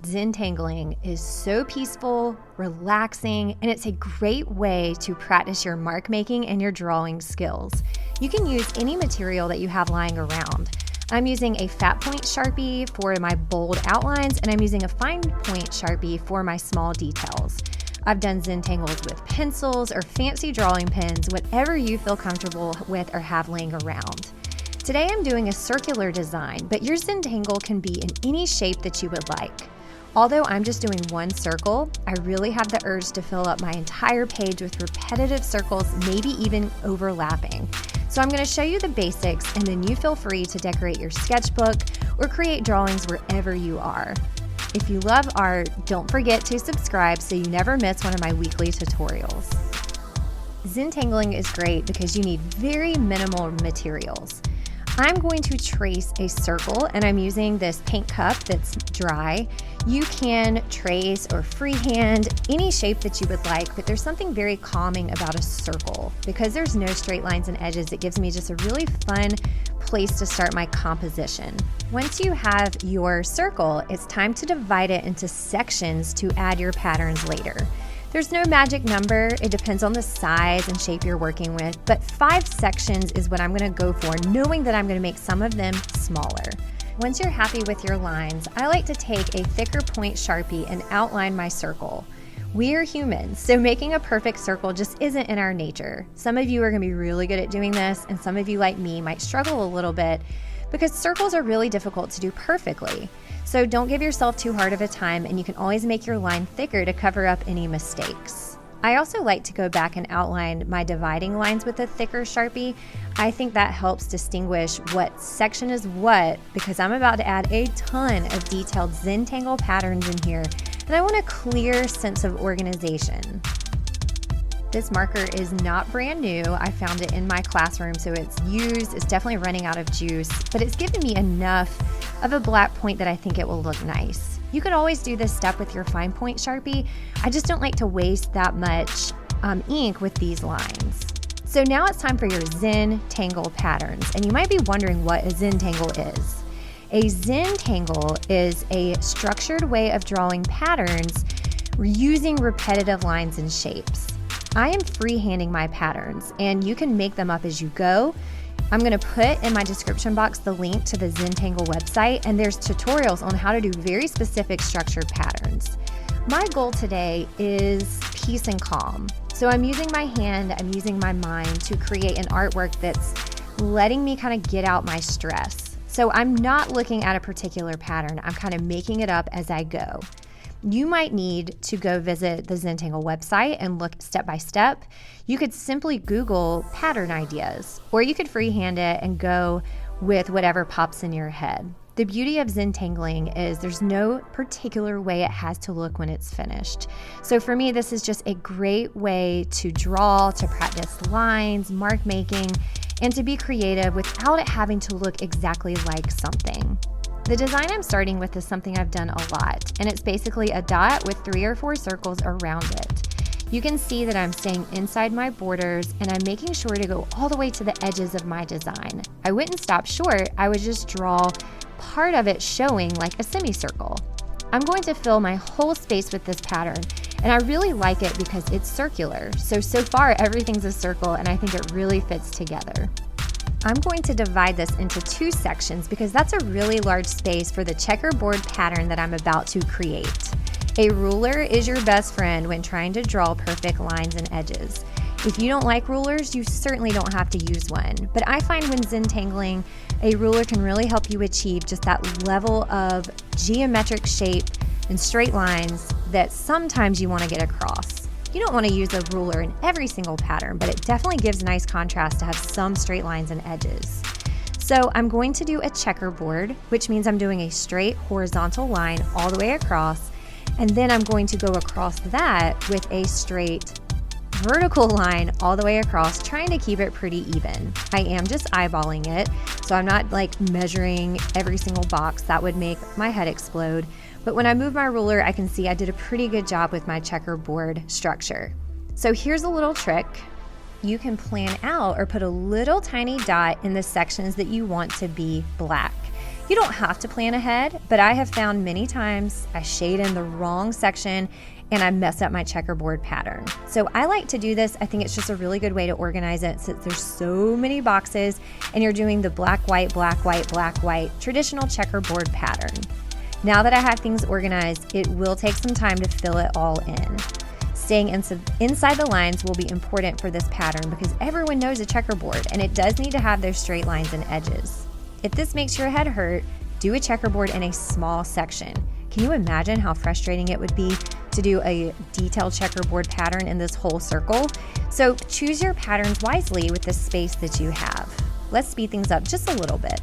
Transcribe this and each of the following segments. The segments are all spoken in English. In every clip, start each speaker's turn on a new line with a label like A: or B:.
A: Zentangling is so peaceful, relaxing, and it's a great way to practice your mark making and your drawing skills. You can use any material that you have lying around. I'm using a fat point Sharpie for my bold outlines, and I'm using a fine point Sharpie for my small details. I've done Zentangles with pencils or fancy drawing pens, whatever you feel comfortable with or have laying around. Today I'm doing a circular design, but your Zentangle can be in any shape that you would like. Although I'm just doing one circle, I really have the urge to fill up my entire page with repetitive circles, maybe even overlapping. So I'm going to show you the basics, and then you feel free to decorate your sketchbook or create drawings wherever you are. If you love art, don't forget to subscribe so you never miss one of my weekly tutorials. Zentangling is great because you need very minimal materials. I'm going to trace a circle, and I'm using this paint cup that's dry. You can trace or freehand any shape that you would like, but there's something very calming about a circle. Because there's no straight lines and edges, it gives me just a really fun place to start my composition. Once you have your circle, it's time to divide it into sections to add your patterns later. There's no magic number, it depends on the size and shape you're working with, but 5 sections is what I'm going to go for, knowing that I'm going to make some of them smaller. Once you're happy with your lines, I like to take a thicker point Sharpie and outline my circle. We're humans, so making a perfect circle just isn't in our nature. Some of you are going to be really good at doing this, and some of you, like me, might struggle a little bit because circles are really difficult to do perfectly. So don't give yourself too hard of a time, and you can always make your line thicker to cover up any mistakes. I also like to go back and outline my dividing lines with a thicker Sharpie. I think that helps distinguish what section is what, because I'm about to add a ton of detailed Zentangle patterns in here, and I want a clear sense of organization. This marker is not brand new. I found it in my classroom, so it's used. It's definitely running out of juice, but it's given me enough of a black point that I think it will look nice. You could always do this step with your fine point Sharpie. I just don't like to waste that much ink with these lines. So now it's time for your Zentangle patterns, and you might be wondering what a Zentangle is. A Zentangle is a structured way of drawing patterns using repetitive lines and shapes. I am freehanding my patterns, and you can make them up as you go. I'm going to put in my description box the link to the Zentangle website, and there's tutorials on how to do very specific structured patterns. My goal today is peace and calm. So I'm using my hand, I'm using my mind to create an artwork that's letting me kind of get out my stress. So I'm not looking at a particular pattern, I'm kind of making it up as I go. You might need to go visit the Zentangle website and look step by step. You could simply Google pattern ideas, or you could freehand it and go with whatever pops in your head. The beauty of Zentangling is there's no particular way it has to look when it's finished. So for me, this is just a great way to draw, to practice lines, mark making, and to be creative without it having to look exactly like something. The design I'm starting with is something I've done a lot, and it's basically a dot with 3 or 4 circles around it. You can see that I'm staying inside my borders, and I'm making sure to go all the way to the edges of my design. I wouldn't stop short, I would just draw part of it showing like a semicircle. I'm going to fill my whole space with this pattern, and I really like it because it's circular. So far everything's a circle, and I think it really fits together. I'm going to divide this into 2 sections because that's a really large space for the checkerboard pattern that I'm about to create. A ruler is your best friend when trying to draw perfect lines and edges. If you don't like rulers, you certainly don't have to use one. But I find when Zentangling, a ruler can really help you achieve just that level of geometric shape and straight lines that sometimes you want to get across. You don't want to use a ruler in every single pattern, but it definitely gives nice contrast to have some straight lines and edges. So I'm going to do a checkerboard, which means I'm doing a straight horizontal line all the way across, and then I'm going to go across that with a straight vertical line all the way across, trying to keep it pretty even. I am just eyeballing it, so I'm not like measuring every single box. That would make my head explode. But when I move my ruler, I can see I did a pretty good job with my checkerboard structure. So here's a little trick. You can plan out or put a little tiny dot in the sections that you want to be black. You don't have to plan ahead, but I have found many times I shade in the wrong section and I mess up my checkerboard pattern. So I like to do this. I think it's just a really good way to organize it since there's so many boxes and you're doing the black, white, black, white, black, white, traditional checkerboard pattern. Now that I have things organized, it will take some time to fill it all in. Staying inside the lines will be important for this pattern because everyone knows a checkerboard and it does need to have those straight lines and edges. If this makes your head hurt, do a checkerboard in a small section. Can you imagine how frustrating it would be to do a detailed checkerboard pattern in this whole circle? So choose your patterns wisely with the space that you have. Let's speed things up just a little bit.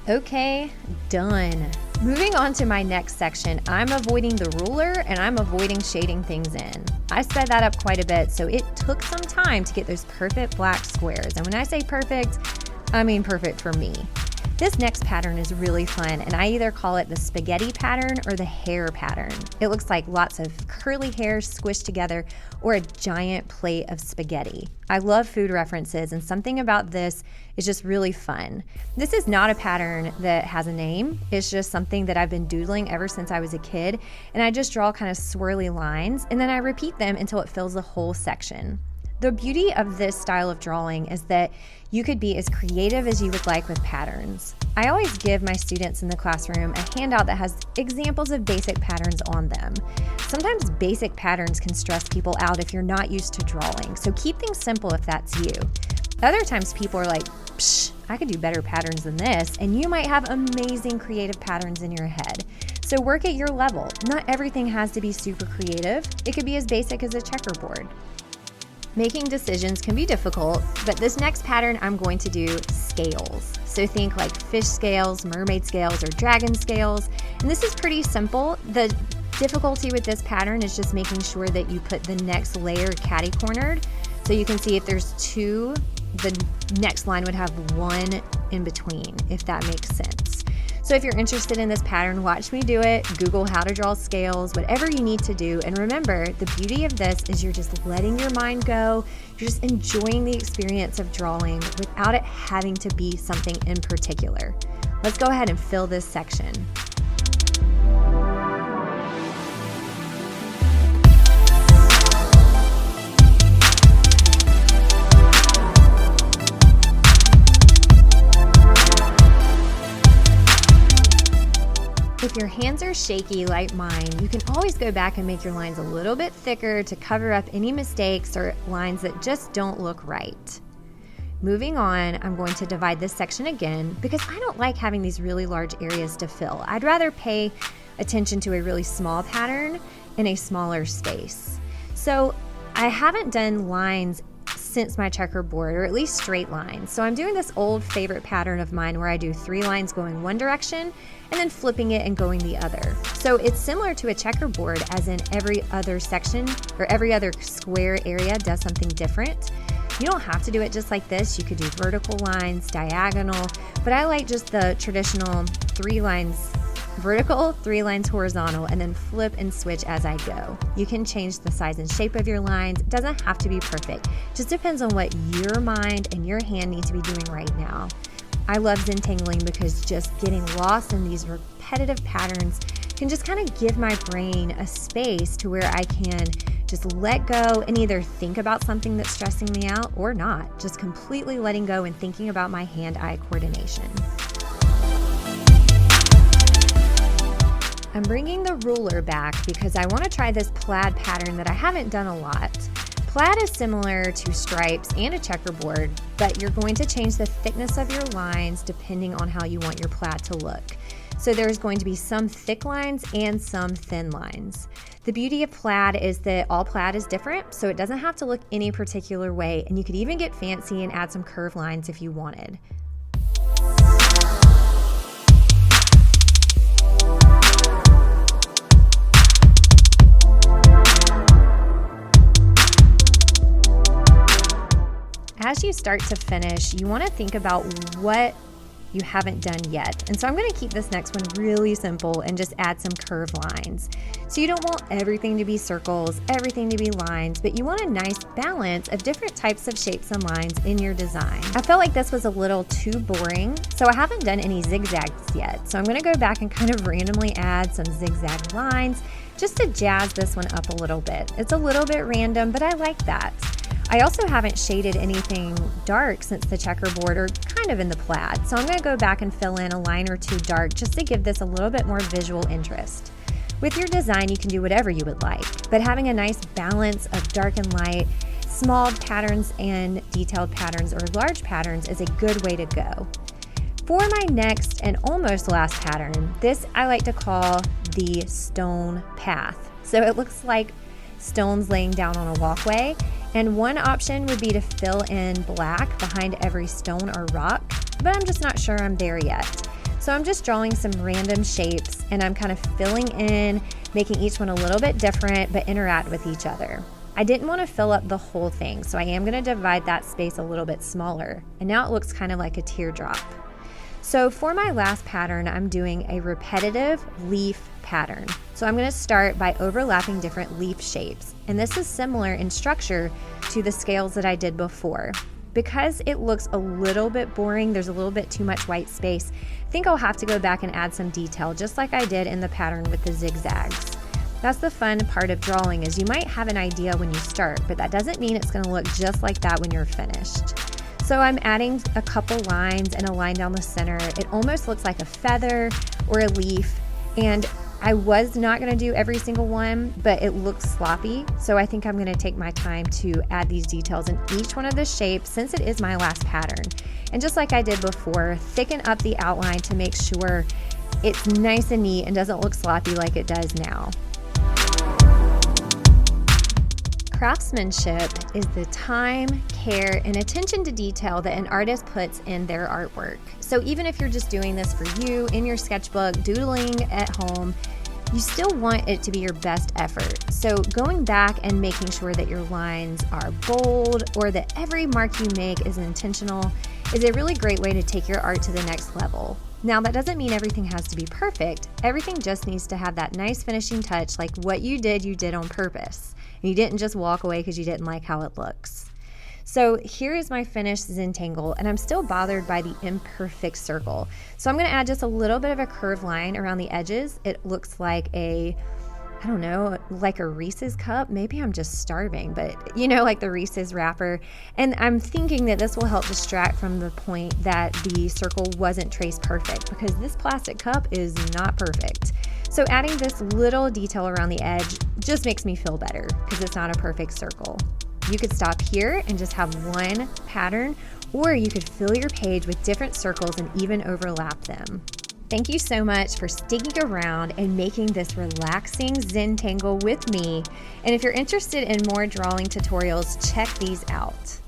A: Okay, done. Moving on to my next section, I'm avoiding the ruler and I'm avoiding shading things in. I sped that up quite a bit, so it took some time to get those perfect black squares. And when I say perfect, I mean perfect for me. This next pattern is really fun, and I either call it the spaghetti pattern or the hair pattern. It looks like lots of curly hair squished together or a giant plate of spaghetti. I love food references, and something about this is just really fun. This is not a pattern that has a name. It's just something that I've been doodling ever since I was a kid, and I just draw kind of swirly lines, and then I repeat them until it fills the whole section. The beauty of this style of drawing is that you could be as creative as you would like with patterns. I always give my students in the classroom a handout that has examples of basic patterns on them. Sometimes basic patterns can stress people out if you're not used to drawing, so keep things simple if that's you. Other times people are like, psh, I could do better patterns than this, and you might have amazing creative patterns in your head. So work at your level. Not everything has to be super creative. It could be as basic as a checkerboard. Making decisions can be difficult, but this next pattern I'm going to do scales. So think like fish scales, mermaid scales, or dragon scales. And this is pretty simple. The difficulty with this pattern is just making sure that you put the next layer catty-cornered. So you can see if there's two, the next line would have one in between, if that makes sense. So if you're interested in this pattern, watch me do it, Google how to draw scales, whatever you need to do. And remember, the beauty of this is you're just letting your mind go. You're just enjoying the experience of drawing without it having to be something in particular. Let's go ahead and fill this section. If your hands are shaky like mine, you can always go back and make your lines a little bit thicker to cover up any mistakes or lines that just don't look right. Moving on, I'm going to divide this section again because I don't like having these really large areas to fill. I'd rather pay attention to a really small pattern in a smaller space. So I haven't done lines since my checkerboard, or at least straight lines. So I'm doing this old favorite pattern of mine where I do 3 lines going one direction and then flipping it and going the other. So it's similar to a checkerboard, as in every other section or every other square area does something different. You don't have to do it just like this. You could do vertical lines, diagonal, but I like just the traditional 3 lines vertical, 3 lines horizontal, and then flip and switch as I go. You can change the size and shape of your lines. It doesn't have to be perfect. It just depends on what your mind and your hand need to be doing right now. I love Zentangling because just getting lost in these repetitive patterns can just kind of give my brain a space to where I can just let go and either think about something that's stressing me out or not, just completely letting go and thinking about my hand-eye coordination. I'm bringing the ruler back because I want to try this plaid pattern that I haven't done a lot. Plaid is similar to stripes and a checkerboard, but you're going to change the thickness of your lines depending on how you want your plaid to look. So there's going to be some thick lines and some thin lines. The beauty of plaid is that all plaid is different, so it doesn't have to look any particular way, and you could even get fancy and add some curved lines if you wanted. As you start to finish, you want to think about what you haven't done yet. And so I'm going to keep this next one really simple and just add some curved lines. So you don't want everything to be circles, everything to be lines, but you want a nice balance of different types of shapes and lines in your design. I felt like this was a little too boring, so I haven't done any zigzags yet. So I'm going to go back and kind of randomly add some zigzag lines just to jazz this one up a little bit. It's a little bit random, but I like that. I also haven't shaded anything dark since the checkerboard, or kind of in the plaid. So I'm going to go back and fill in a line or two dark just to give this a little bit more visual interest. With your design, you can do whatever you would like, but having a nice balance of dark and light, small patterns and detailed patterns, or large patterns is a good way to go. For my next and almost last pattern, this I like to call the stone path. So it looks like stones laying down on a walkway, and one option would be to fill in black behind every stone or rock, but I'm just not sure I'm there yet. So I'm just drawing some random shapes, and I'm kind of filling in, making each one a little bit different but interact with each other. I didn't want to fill up the whole thing, so I am going to divide that space a little bit smaller, and now it looks kind of like a teardrop. So for my last pattern, I'm doing a repetitive leaf pattern. So I'm going to start by overlapping different leaf shapes. And this is similar in structure to the scales that I did before. Because it looks a little bit boring, there's a little bit too much white space, I think I'll have to go back and add some detail, just like I did in the pattern with the zigzags. That's the fun part of drawing, is you might have an idea when you start, but that doesn't mean it's going to look just like that when you're finished. So I'm adding a couple lines and a line down the center. It almost looks like a feather or a leaf, and I was not going to do every single one, but it looks sloppy. So I think I'm going to take my time to add these details in each one of the shapes since it is my last pattern. And just like I did before, thicken up the outline to make sure it's nice and neat and doesn't look sloppy like it does now. Craftsmanship is the time, care, and attention to detail that an artist puts in their artwork. So even if you're just doing this for you in your sketchbook, doodling at home, you still want it to be your best effort. So going back and making sure that your lines are bold or that every mark you make is intentional is a really great way to take your art to the next level. Now, that doesn't mean everything has to be perfect. Everything just needs to have that nice finishing touch, like what you did on purpose. And you didn't just walk away because you didn't like how it looks. So here is my finished Zentangle, and I'm still bothered by the imperfect circle. So I'm going to add just a little bit of a curved line around the edges. It looks like I don't know, like a Reese's cup. Maybe I'm just starving, but you know, like the Reese's wrapper. And I'm thinking that this will help distract from the point that the circle wasn't traced perfect, because this plastic cup is not perfect. So adding this little detail around the edge just makes me feel better because it's not a perfect circle. You could stop here and just have one pattern, or you could fill your page with different circles and even overlap them. Thank you so much for sticking around and making this relaxing Zentangle with me. And if you're interested in more drawing tutorials, check these out.